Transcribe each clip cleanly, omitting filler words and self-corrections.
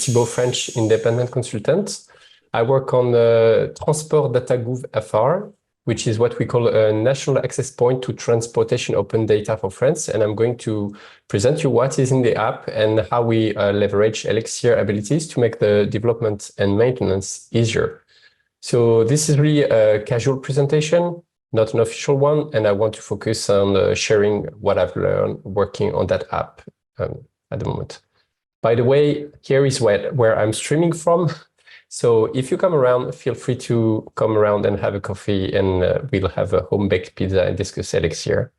Thibaut, French independent consultant. I work on transport.data.gouv.fr, which is what we call a national access point to transportation open data for France. And I'm going to present you what is in the app and how we leverage Elixir abilities to make the development and maintenance easier. So this is really a casual presentation, not an official one. And I want to focus on sharing what I've learned working on that app at the moment. By the way, here is where I'm streaming from. So if you come around, feel free to come around and have a coffee, and we'll have a home-baked pizza and discuss Elixir.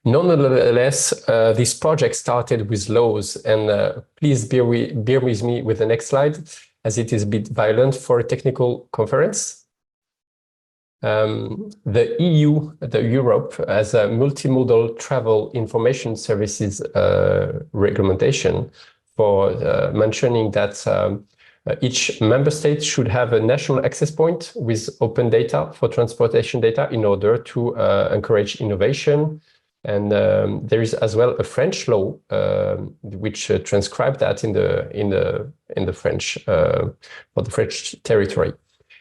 Nonetheless, this project started with laws, and please bear with me with the next slide, as it is a bit violent for a technical conference. The EU, Europe, has a multimodal travel information services regulation for mentioning that each member state should have a national access point with open data for transportation data in order to encourage innovation. And there is as well a French law which transcribed that in the French for the French territory.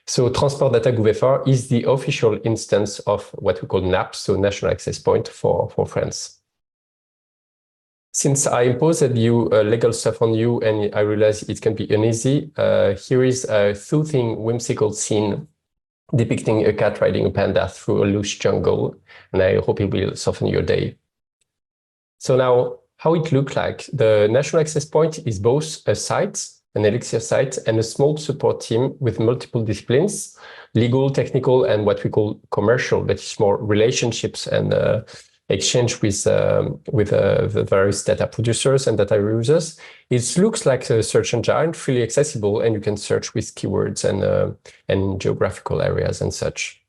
So transport.data.gouv.fr is the official instance of what we call NAP, so National Access Point for France. Since I imposed legal stuff on you and I realize it can be uneasy, here is a soothing, whimsical scene depicting a cat riding a panda through a lush jungle, and I hope it will soften your day. So now, how it looks like. The National Access Point is both a site, an Elixir site, and a small support team with multiple disciplines, legal, technical, and what we call commercial, that is more relationships and exchange with the various data producers and data users. It looks like a search engine, freely accessible, and you can search with keywords and geographical areas and such.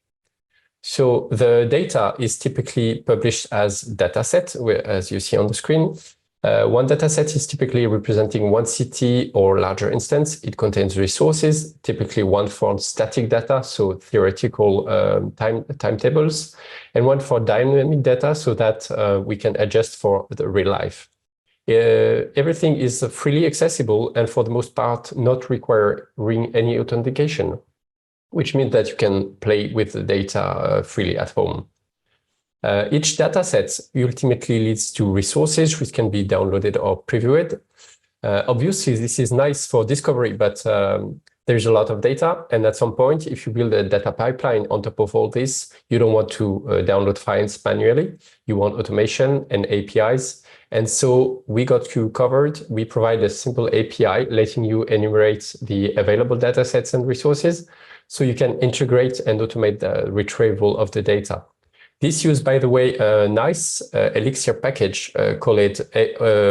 So the data is typically published as dataset, as you see on the screen. One dataset is typically representing one city or larger instance. It contains resources, typically one for static data, so theoretical timetables, and one for dynamic data, so that we can adjust for the real life. Everything is freely accessible and for the most part not requiring any authentication, which means that you can play with the data freely at home. Each dataset ultimately leads to resources which can be downloaded or previewed. Obviously, this is nice for discovery, but there's a lot of data. And at some point, if you build a data pipeline on top of all this, you don't want to download files manually. You want automation and APIs. And so we got you covered. We provide a simple API letting you enumerate the available datasets and resources, so you can integrate and automate the retrieval of the data. This uses, by the way, a nice Elixir package called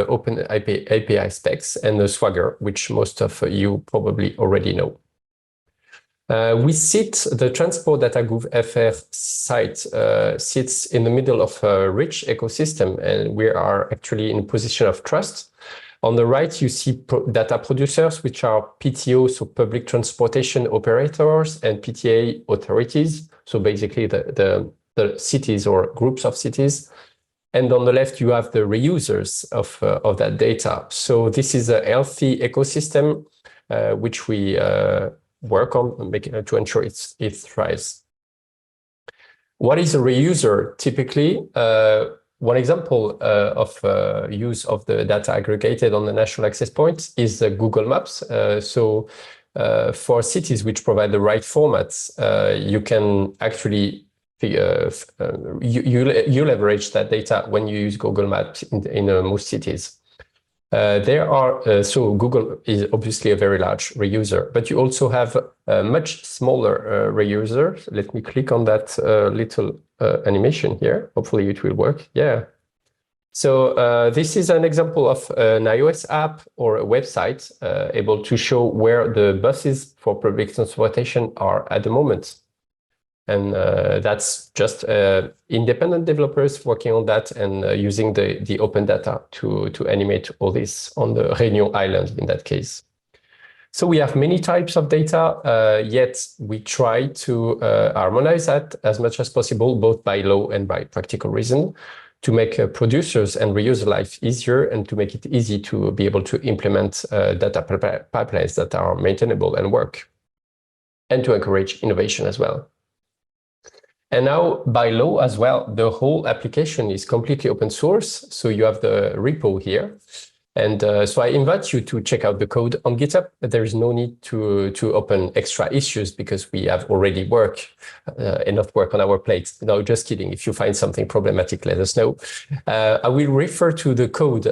Open API Specs and a Swagger, which most of you probably already know. The transport.data.gouv.fr site sits in the middle of a rich ecosystem, and we are actually in a position of trust. On the right, you see data producers, which are PTO, so public transportation operators, and PTA authorities, so basically the cities or groups of cities. And on the left, you have the reusers of that data. So this is a healthy ecosystem which we work on to ensure it thrives. What is a reuser? Typically, one example of use of the data aggregated on the national access point is Google Maps. For cities which provide the right formats, you can actually you leverage that data when you use Google Maps in most cities. So Google is obviously a very large reuser, but you also have a much smaller reuser. Let me click on that little animation here. Hopefully it will work. Yeah. So this is an example of an iOS app or a website able to show where the buses for public transportation are at the moment. And that's just independent developers working on that and using the open data to animate all this on the Réunion Island in that case. So we have many types of data, yet we try to harmonize that as much as possible, both by law and by practical reason, to make producers and reusers life easier and to make it easy to be able to implement data pipelines that are maintainable and work, and to encourage innovation as well. And now, by law as well, the whole application is completely open source. So you have the repo here. And so I invite you to check out the code on GitHub. There is no need to open extra issues because we have already enough work on our plate. No, just kidding. If you find something problematic, let us know. I will refer to the code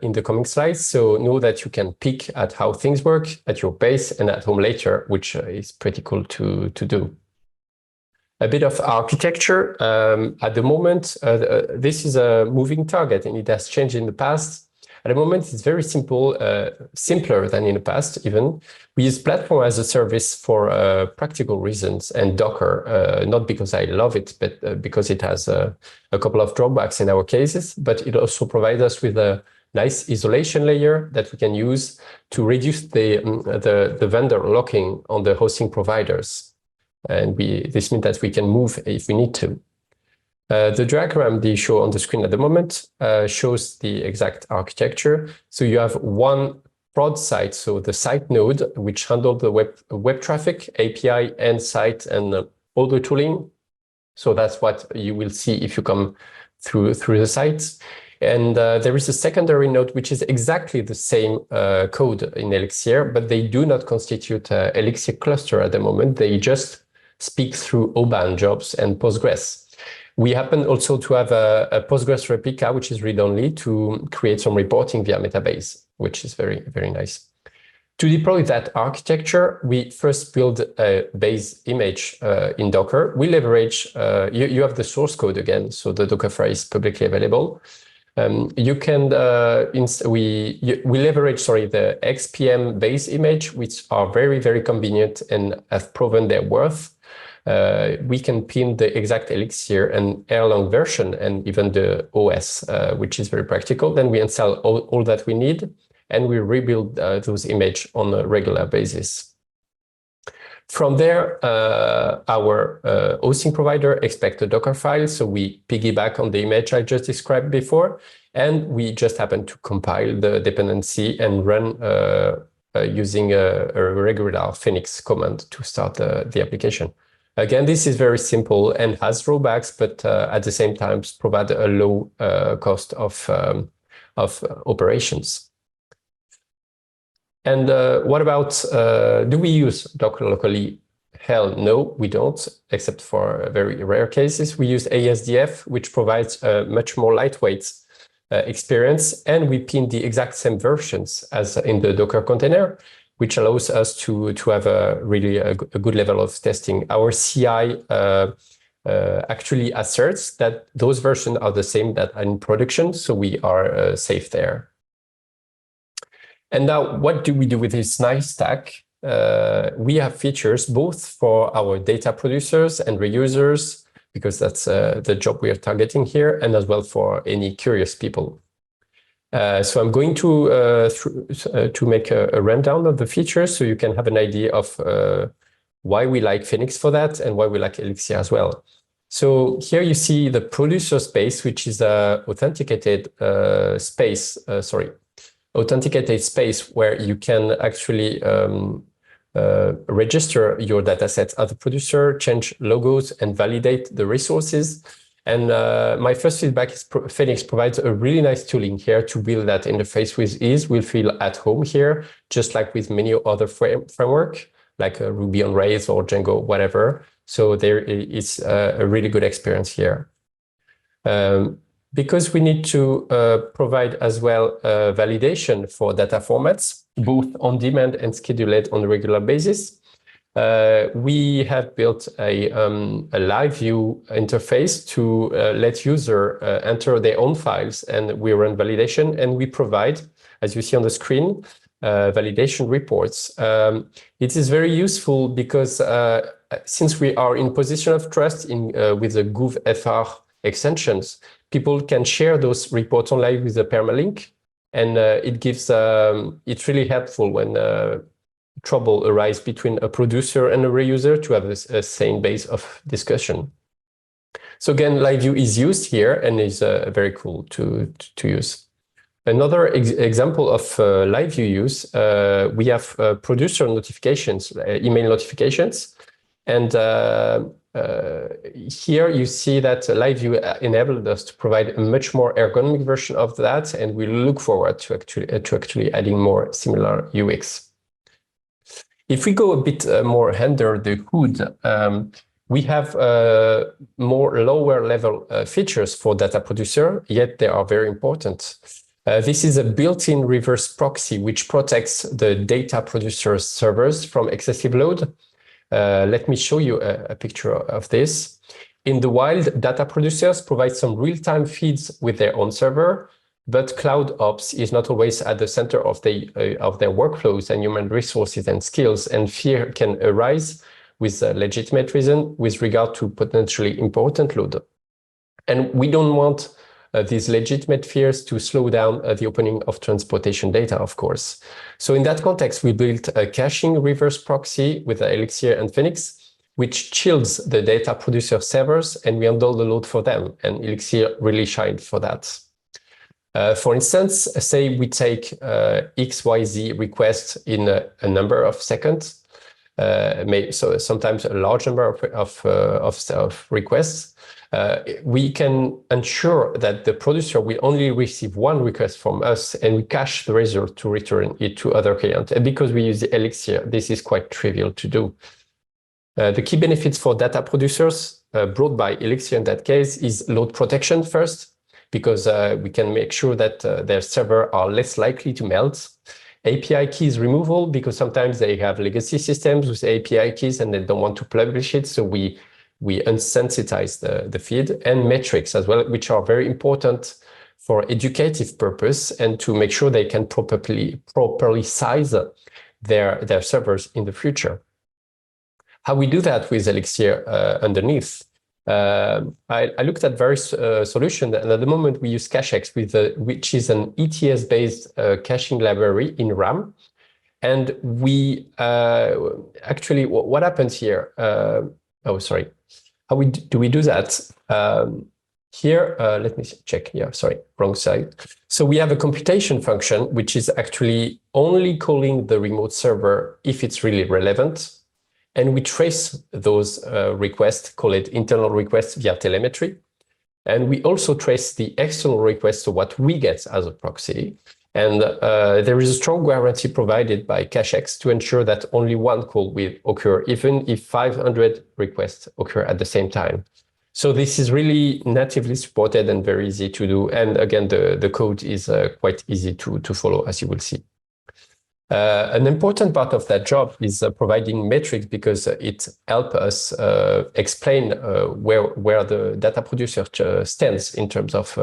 in the coming slides. So know that you can peek at how things work at your pace and at home later, which is pretty cool to do. A bit of architecture. At the moment, this is a moving target and it has changed in the past. At the moment, it's very simple, simpler than in the past even. We use platform as a service for practical reasons and Docker, not because I love it, but because it has a couple of drawbacks in our cases, but it also provides us with a nice isolation layer that we can use to reduce the vendor locking on the hosting providers. And this means that we can move if we need to. The diagram they show on the screen at the moment shows the exact architecture. So you have one prod site, so the site node, which handles the web traffic, API, and site, and all the tooling. So that's what you will see if you come through the site. And there is a secondary node, which is exactly the same code in Elixir, but they do not constitute an Elixir cluster at the moment. They just speak through OBAN jobs and Postgres. We happen also to have a Postgres replica, which is read-only, to create some reporting via Metabase, which is very, very nice. To deploy that architecture, we first build a base image in Docker. We leverage, you have the source code again, so the Dockerfile is publicly available. You can, we leverage, the XPM base image, which are very, very convenient and have proven their worth. We can pin the exact Elixir and Erlang version and even the OS, which is very practical. Then we install all that we need, and we rebuild those images on a regular basis. From there, our hosting provider expects a Docker file, so we piggyback on the image I just described before, and we just happen to compile the dependency and run using a regular Phoenix command to start the application. Again, this is very simple and has drawbacks, but at the same time provide a low cost of operations. And what about, do we use Docker locally? Hell no, we don't, except for very rare cases. We use ASDF, which provides a much more lightweight experience, and we pin the exact same versions as in the Docker container, which allows us to have a good level of testing. Our CI actually asserts that those versions are the same that are in production, so we are safe there. And now, what do we do with this nice stack? We have features both for our data producers and reusers, because that's the job we are targeting here, and as well for any curious people. So I'm going to make a rundown of the features so you can have an idea of why we like Phoenix for that and why we like Elixir as well. So here you see the producer space, which is a authenticated space where you can actually register your datasets as a producer, change logos, and validate the resources. And my first feedback is Phoenix provides a really nice tooling here to build that interface with ease. We'll feel at home here, just like with many other framework, like Ruby on Rails or Django, whatever. So there is a really good experience here. Because we need to provide as well validation for data formats, both on demand and scheduled on a regular basis. We have built a LiveView interface to let user enter their own files, and we run validation, and we provide, as you see on the screen, validation reports. It is very useful because since we are in position of trust with the Gouv.fr extensions, people can share those reports online with a permalink, and it's really helpful when trouble arises between a producer and a reuser to have a same base of discussion. So again, LiveView is used here and is very cool to use. Another example of LiveView use, we have producer notifications, email notifications. And here you see that LiveView enabled us to provide a much more ergonomic version of that, and we look forward to actually adding more similar UX. If we go a bit more under the hood, we have more lower level features for data producer, yet they are very important. This is a built-in reverse proxy which protects the data producer servers from excessive load. Let me show you a picture of this. In the wild, data producers provide some real-time feeds with their own server, but cloud ops is not always at the center of their workflows and human resources and skills, and fear can arise with a legitimate reason with regard to potentially important load. And we don't want these legitimate fears to slow down the opening of transportation data, of course. So in that context, we built a caching reverse proxy with Elixir and Phoenix, which chills the data producer servers, and we handle the load for them. And Elixir really shined for that. For instance, say we take XYZ requests in a number of seconds, so sometimes a large number of requests. We can ensure that the producer will only receive one request from us, and we cache the result to return it to other clients. And because we use the Elixir, this is quite trivial to do. The key benefits for data producers brought by Elixir in that case is load protection first, because we can make sure that their server are less likely to melt. API keys removal, because sometimes they have legacy systems with API keys and they don't want to publish it, so we unsensitize the feed. And metrics as well, which are very important for educative purpose and to make sure they can properly size their servers in the future. How we do that with Elixir underneath? I looked at various solutions, and at the moment we use CacheX, which is an ETS-based caching library in RAM. And we actually, what happens here? Oh, sorry. How do we do that? Here, let me check. Yeah, sorry, wrong side. So we have a computation function, which is actually only calling the remote server if it's really relevant. And we trace those requests, call it internal requests via telemetry. And we also trace the external requests to what we get as a proxy. And there is a strong guarantee provided by CacheX to ensure that only one call will occur, even if 500 requests occur at the same time. So this is really natively supported and very easy to do. And again, the code is quite easy to follow, as you will see. An important part of that job is providing metrics, because it helps us explain where the data producer stands in terms of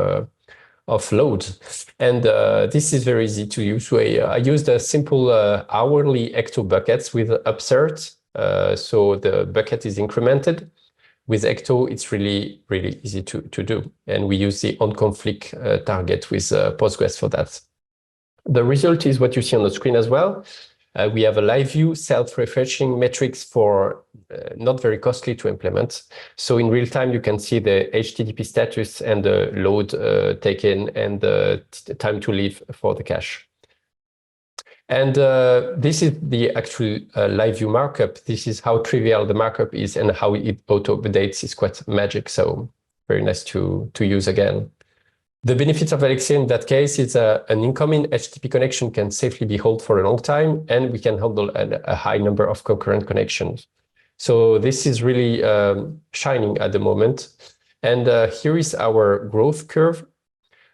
load. And this is very easy to use. So I used a simple hourly Ecto buckets with Upsert. So the bucket is incremented. With Ecto, it's really, really easy to do. And we use the on-conflict target with Postgres for that. The result is what you see on the screen as well. We have a LiveView self-refreshing metrics for not very costly to implement. So in real time, you can see the HTTP status and the load taken and the time to leave for the cache. And this is the actual LiveView markup. This is how trivial the markup is, and how it auto-updates is quite magic. So very nice to use again. The benefits of Elixir in that case is an incoming HTTP connection can safely be held for a long time, and we can handle a high number of concurrent connections. So this is really shining at the moment. And here is our growth curve.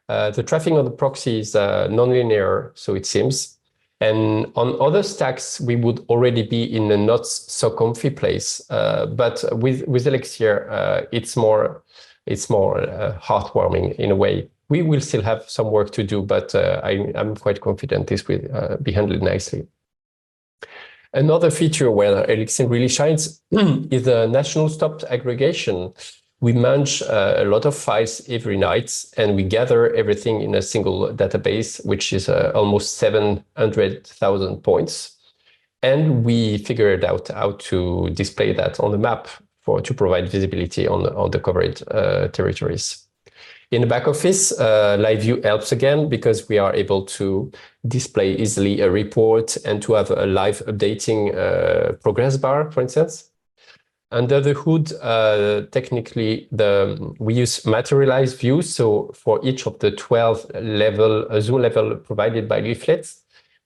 The traffic on the proxy is nonlinear, so it seems. And on other stacks, we would already be in a not so comfy place. But with Elixir, it's more heartwarming in a way. We will still have some work to do, but I'm quite confident this will be handled nicely. Another feature where Elixir really shines is the national stopped aggregation. We manage a lot of files every night, and we gather everything in a single database, which is almost 700,000 points. And we figured out how to display that on the map to provide visibility on the covered territories. In the back office, LiveView helps again because we are able to display easily a report and to have a live updating progress bar, for instance. Under the hood, technically, we use materialized views. So for each of the 12 zoom level provided by leaflets,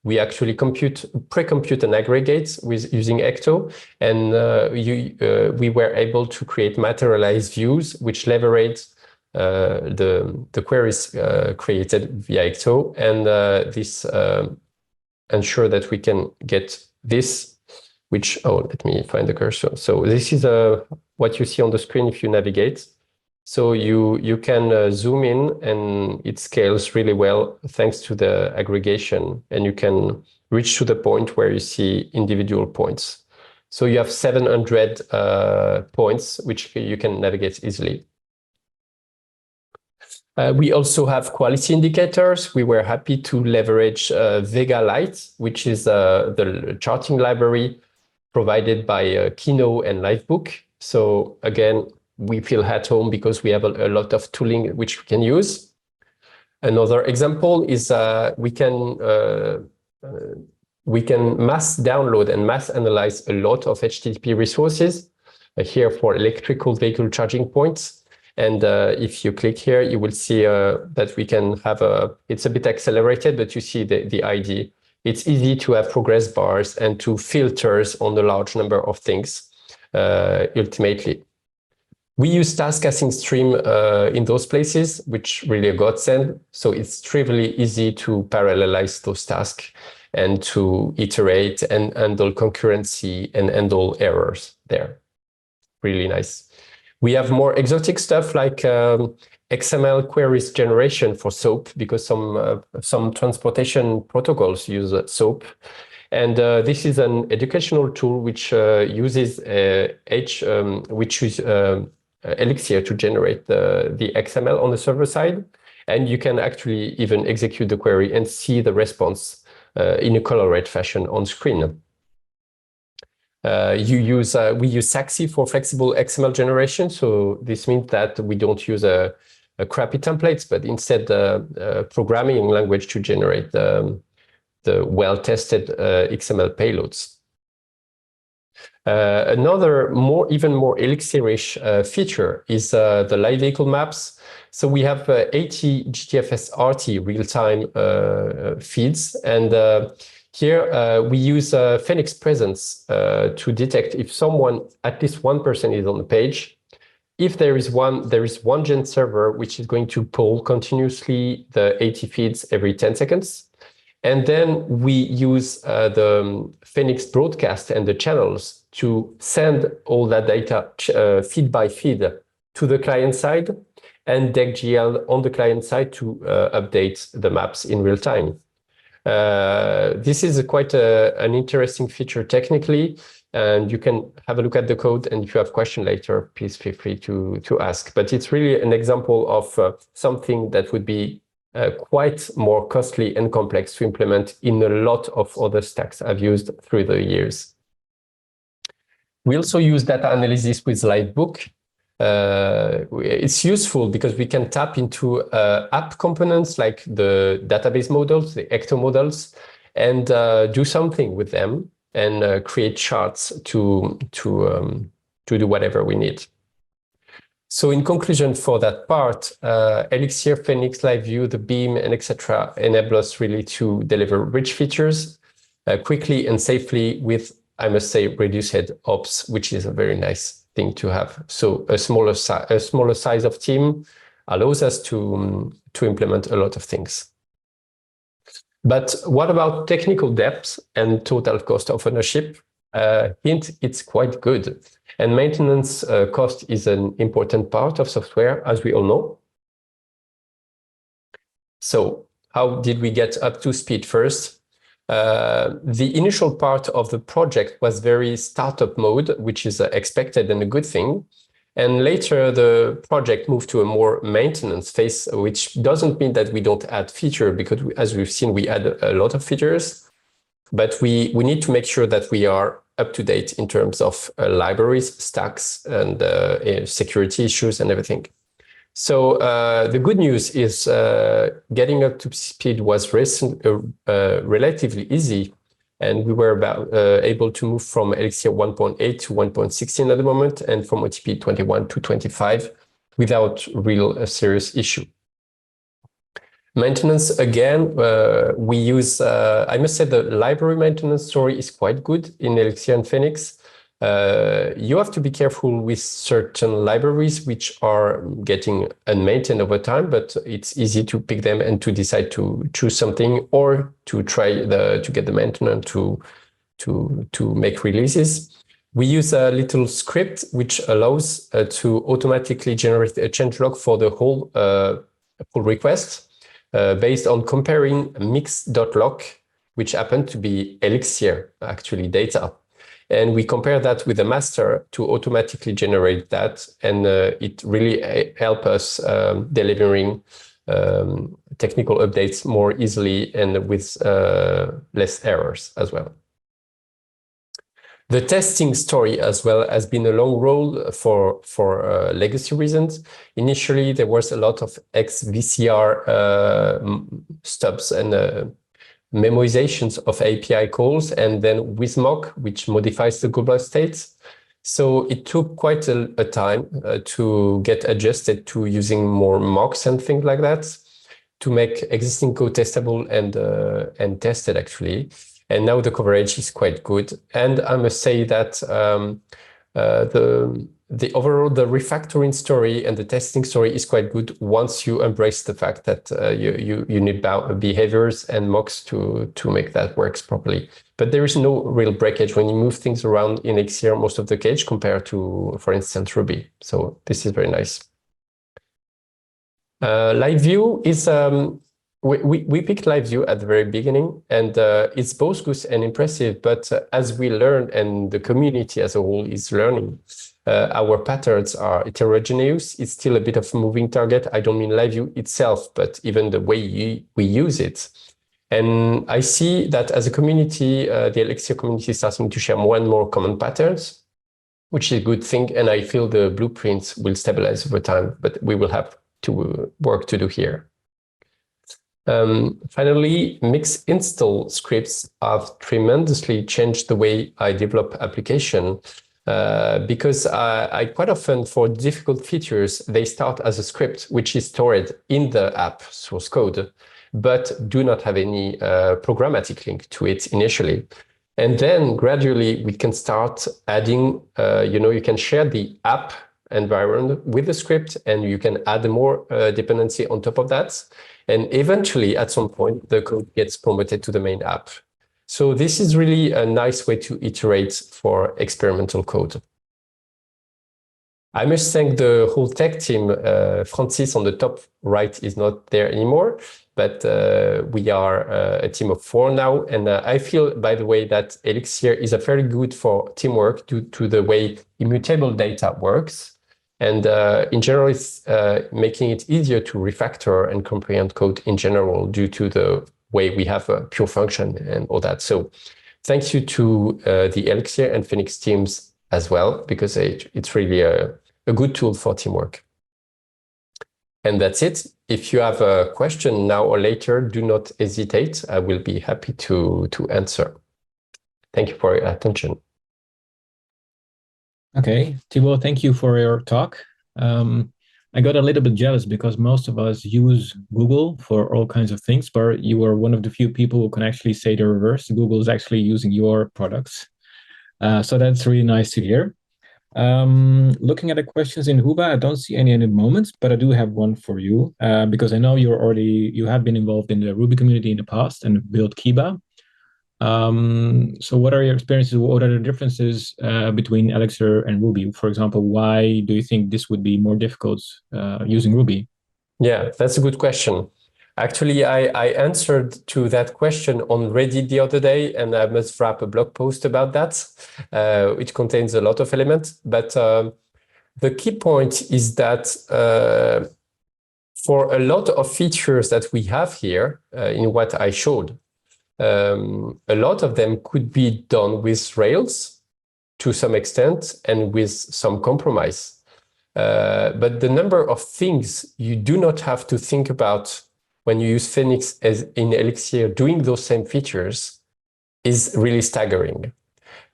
we actually pre-compute and aggregate using Ecto, and we were able to create materialized views which leverage the queries created via Ecto, and this ensure that we can get this, which, let me find the cursor. So this is what you see on the screen if you navigate. So you can zoom in, and it scales really well thanks to the aggregation, and you can reach to the point where you see individual points. So you have 700 points which you can navigate easily. We also have quality indicators. We were happy to leverage Vega Lite, which is the charting library provided by Kino and LiveBook. So again, we feel at home because we have a lot of tooling which we can use. Another example is we can mass download and mass analyze a lot of HTTP resources here for electrical vehicle charging points. And if you click here, you will see that we can have it's a bit accelerated, but you see the ID. It's easy to have progress bars and to filters on a large number of things, ultimately. We use task casting stream in those places, which really a godsend. So it's trivially easy to parallelize those tasks and to iterate and handle concurrency and handle errors there. Really nice. We have more exotic stuff like XML queries generation for SOAP, because some transportation protocols use SOAP. And this is an educational tool which uses Elixir to generate the XML on the server side. And you can actually even execute the query and see the response in a colored fashion on screen. We use Saxi for flexible XML generation. So this means that we don't use a crappy templates, but instead a programming language to generate the well-tested XML payloads. Another even more Elixir-ish feature is the live vehicle maps. So we have 80 GTFS RT real-time feeds, and here we use Phoenix presence to detect if at least one person is on the page. If there is one gen server which is going to pull continuously the 80 feeds every 10 seconds. And then we use the Phoenix broadcast and the channels to send all that data feed by feed to the client side, and DECGL on the client side to update the maps in real time. This is quite an interesting feature technically, and you can have a look at the code, and if you have questions later, please feel free to ask. But it's really an example of something that would be quite more costly and complex to implement in a lot of other stacks I've used through the years. We also use data analysis with LiveBook. It's useful because we can tap into app components like the database models, the Ecto models, and do something with them and create charts to do whatever we need. So in conclusion for that part, Elixir, Phoenix, LiveView, the BEAM, and etc. enable us really to deliver rich features quickly and safely with, I must say, reduced ops, which is a very nice thing to have. So a smaller size of team allows us to implement a lot of things. But what about technical depth and total cost of ownership? Hint, it's quite good. And maintenance cost is an important part of software, as we all know. So how did we get up to speed first? The initial part of the project was very startup mode, which is expected and a good thing. And later the project moved to a more maintenance phase, which doesn't mean that we don't add feature, because as we've seen, we add a lot of features. But we need to make sure that we are up to date in terms of libraries, stacks, and security issues and everything. So the good news is getting up to speed was relatively easy, and we were able to move from Elixir 1.8 to 1.16 at the moment, and from OTP 21 to 25 without real serious issue. Maintenance, again, we use, I must say the library maintenance story is quite good in Elixir and Phoenix. You have to be careful with certain libraries which are getting unmaintained over time, but it's easy to pick them and to decide to choose something or to try to get the maintenance to make releases. We use a little script which allows to automatically generate a changelog for the whole pull request. Based on comparing mix.lock, which happened to be Elixir, actually, data. And we compare that with the master to automatically generate that. And it really helps us delivering technical updates more easily and with less errors as well. The testing story as well has been a long road for legacy reasons. Initially, there was a lot of XVCR stubs and memorizations of API calls, and then WizMock, which modifies the global states. So it took quite a time to get adjusted to using more mocks and things like that to make existing code testable and tested actually. And now the coverage is quite good. And I must say that the overall, the refactoring story and the testing story is quite good once you embrace the fact that you need behaviors and mocks to make that works properly. But there is no real breakage when you move things around in Elixir most of the case compared to, for instance, Ruby. So this is very nice. LiveView is... We picked LiveView at the very beginning, and it's both good and impressive. But as we learn, and the community as a whole is learning, our patterns are heterogeneous. It's still a bit of a moving target. I don't mean LiveView itself, but even the way we use it. And I see that as a community, the Elixir community is starting to share more and more common patterns, which is a good thing. And I feel the blueprints will stabilize over time, but we will have to work to do here. Finally, mix install scripts have tremendously changed the way I develop application because I quite often, for difficult features, they start as a script which is stored in the app source code, but do not have any programmatic link to it initially. And then gradually we can start adding, you can share the app environment with the script, and you can add more dependency on top of that. And eventually, at some point, the code gets promoted to the main app. So this is really a nice way to iterate for experimental code. I must thank the whole tech team. Francis on the top right is not there anymore, but we are a team of 4 now. And I feel, by the way, that Elixir is a very good for teamwork due to the way immutable data works. And in general, it's making it easier to refactor and comprehend code in general due to the way we have a pure function and all that. So thank you to the Elixir and Phoenix teams as well, because it's really a good tool for teamwork. And that's it. If you have a question now or later, do not hesitate. I will be happy to answer. Thank you for your attention. Okay, Thibaut, thank you for your talk. I got a little bit jealous because most of us use Google for all kinds of things, but you are one of the few people who can actually say the reverse. Google is actually using your products. So that's really nice to hear. Looking at the questions in Huba, I don't see any at the moment, but I do have one for you because I know you have been involved in the Ruby community in the past and built Kiba. So what are your experiences? What are the differences between Elixir and Ruby? For example, why do you think this would be more difficult using Ruby? Yeah, that's a good question. Actually, I answered to that question on Reddit the other day, and I must wrap a blog post about that, which contains a lot of elements. But the key point is that for a lot of features that we have here in what I showed, a lot of them could be done with Rails, to some extent and with some compromise. But the number of things you do not have to think about when you use Phoenix as in Elixir doing those same features is really staggering.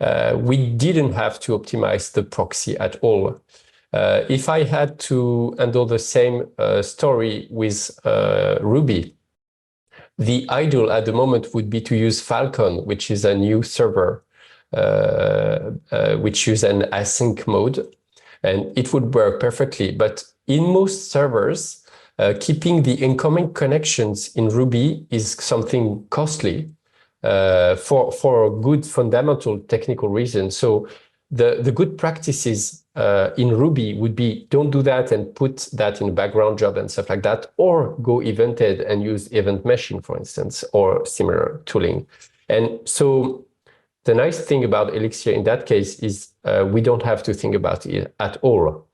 We didn't have to optimize the proxy at all. If I had to handle the same story with Ruby, the ideal at the moment would be to use Falcon, which is a new server, which uses an async mode, and it would work perfectly. But in most servers, keeping the incoming connections in Ruby is something costly for a good fundamental technical reason. So the good practices in Ruby would be don't do that and put that in a background job and stuff like that, or go evented and use event meshing, for instance, or similar tooling. And so the nice thing about Elixir in that case is we don't have to think about it at all.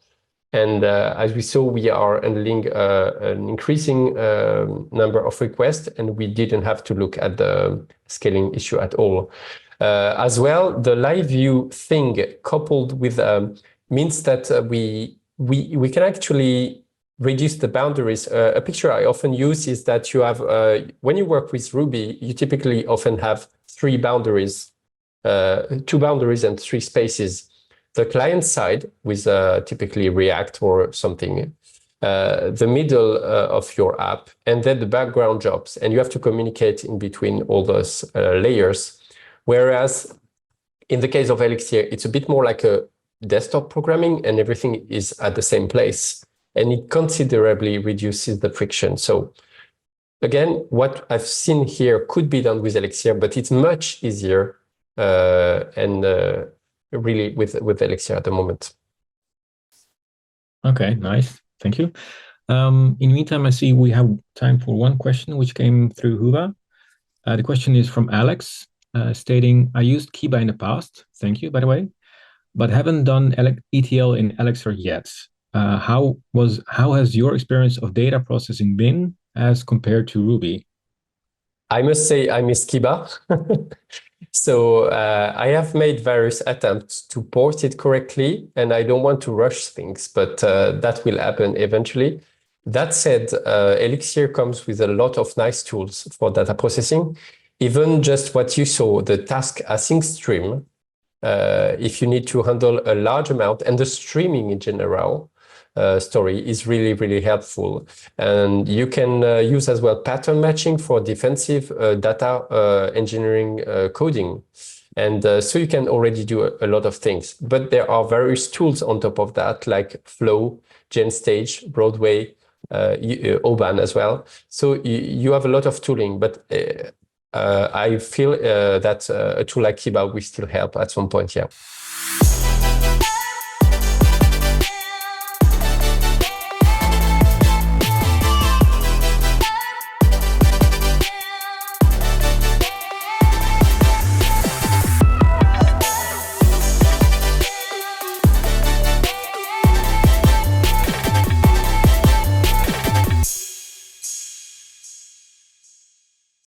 And as we saw, we are handling an increasing number of requests, and we didn't have to look at the scaling issue at all. As well, the LiveView thing coupled with means that we can actually reduce the boundaries. A picture I often use is that you have, when you work with Ruby, you typically often have 3 boundaries, 2 boundaries and 3 spaces. The client side with typically React or something, the middle of your app, and then the background jobs. And you have to communicate in between all those layers. Whereas in the case of Elixir, it's a bit more like a desktop programming and everything is at the same place. And it considerably reduces the friction. So again, what I've seen here could be done with Elixir, but it's much easier really with Elixir at the moment. Okay, nice. Thank you. In the meantime, I see we have time for one question which came through Huva. The question is from Alex, stating, I used Kiba in the past, thank you, by the way, but haven't done ETL in Elixir yet. How has your experience of data processing been as compared to Ruby? I must say I miss Kiba. So I have made various attempts to port it correctly, and I don't want to rush things, but that will happen eventually. That said, Elixir comes with a lot of nice tools for data processing. Even just what you saw, the task async stream, if you need to handle a large amount, and the streaming in general, story is really, really helpful. And you can use as well pattern matching for defensive data engineering coding. And so you can already do a lot of things. But there are various tools on top of that, like Flow, GenStage, Broadway, Oban as well. So you have a lot of tooling, but I feel that a tool like Kiba will still help at some point, yeah.